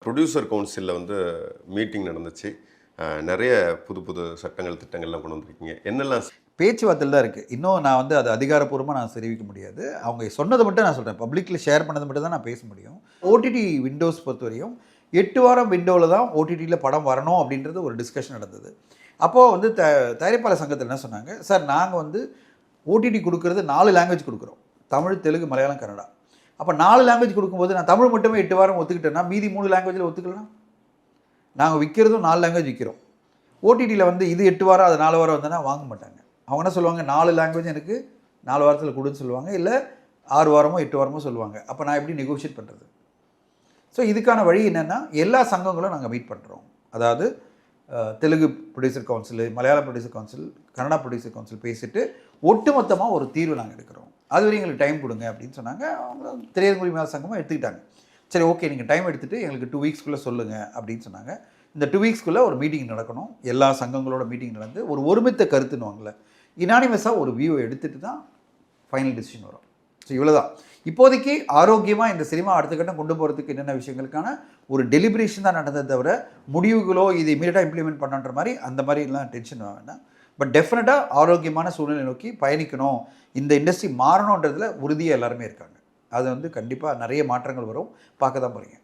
Producer கவுன்சிலில் வந்து meeting நடந்துச்சு. நிறைய புது புது சட்டங்கள் திட்டங்கள்லாம் கொண்டு வந்திருக்கீங்க. என்னெல்லாம் பேச்சுவார்த்தையில் தான் இருக்குது. இன்னும் நான் வந்து அது அதிகாரப்பூர்வமாக நான் தெரிவிக்க முடியாது. அவங்க சொன்னதை மட்டும் நான் சொல்கிறேன். பப்ளிக்கில் ஷேர் பண்ணது மட்டும் தான் நான் பேச முடியும். ஓடிடி விண்டோஸ் பொறுத்தவரையும் 8 வாரம் விண்டோவில் தான் ஓடிடியில் படம் வரணும் அப்படின்றது ஒரு டிஸ்கஷன் நடந்தது. அப்போது வந்து தயாரிப்பாளர் சங்கத்தில் என்ன சொன்னாங்க, சார் நாங்கள் வந்து ஓடிடி கொடுக்குறது 4 லாங்குவேஜ் கொடுக்குறோம். தமிழ், தெலுங்கு, மலையாளம், கன்னடா. அப்போ 4 லாங்குவேஜ் கொடுக்கும்போது நான் தமிழ் மட்டுமே 8 வாரம் ஒத்துக்கிட்டேன்னா மீதி 3 லாங்குவேஜில் ஒத்துக்கலாம். நாங்கள் விற்கிறதும் 4 லாங்குவேஜ் விற்கிறோம். ஓடிடியில் வந்து இது 8 வாரம் அது 4 வாரம் வந்தோன்னா வாங்க மாட்டாங்க. அவங்க என்ன சொல்லுவாங்க, 4 லாங்குவேஜ் எனக்கு 4 வாரத்தில் கொடுன்னு சொல்லுவாங்க, இல்லை 6 வாரமோ 8 வாரமோ சொல்லுவாங்க. அப்போ நான் எப்படி நெகோஷியேட் பண்ணுறது? ஸோ இதுக்கான வழி என்னென்னா, எல்லா சங்கங்களும் நாங்கள் மீட் பண்ணுறோம். அதாவது தெலுங்கு ப்ரொடியூசர் கவுன்சில், மலையாள producer council, Kannada producer council பேசிட்டு ஒட்டுமொத்தமாக ஒரு தீர்வு நாங்கள் எடுக்கிறோம். அது வரையும் எங்களுக்கு டைம் கொடுங்க அப்படின்னு சொன்னாங்க. அவங்க திரையரங்கு உரிமையாளர் சங்கமாக எடுத்துக்கிட்டாங்க. சரி, ஓகே, நீங்கள் டைம் எடுத்துகிட்டு எங்களுக்கு 2 வீக்ஸ்க்குள்ளே சொல்லுங்கள் அப்படின்னு சொன்னாங்க. இந்த 2 வீக்ஸ்க்குள்ளே ஒரு மீட்டிங் நடக்கணும். எல்லா சங்கங்களோட மீட்டிங் நடந்து ஒரு ஒருமித்த கருத்துன்னுவாங்கள்ல, யுனானிமஸாக ஒரு வியூவை எடுத்துகிட்டு தான் ஃபைனல் டிசிஷன் வரும். ஸோ இவ்வளோதான். இப்போதைக்கு ஆரோக்கியமாக இந்த சினிமா அடுத்த கட்டம் கொண்டு போகிறதுக்கு என்னென்ன விஷயங்களுக்கான ஒரு டெலிபரேஷன் தான் நடந்ததை தவிர முடிவுகளோ இது இமீடியட்டாக இம்ப்ளிமெண்ட் பண்ணுற மாதிரி அந்த மாதிரிலாம் டென்ஷன் வேண்டாம். பட் டெஃபினட்டாக ஆரோக்கியமான சூழ்நிலை நோக்கி பயணிக்கணும், இந்த இண்டஸ்ட்ரி மாறணுன்றதில் உறுதியாக எல்லாருமே இருக்காங்க. அது வந்து கண்டிப்பாக நிறைய மாற்றங்கள் வரும், பார்க்க தான் போகிறீங்க.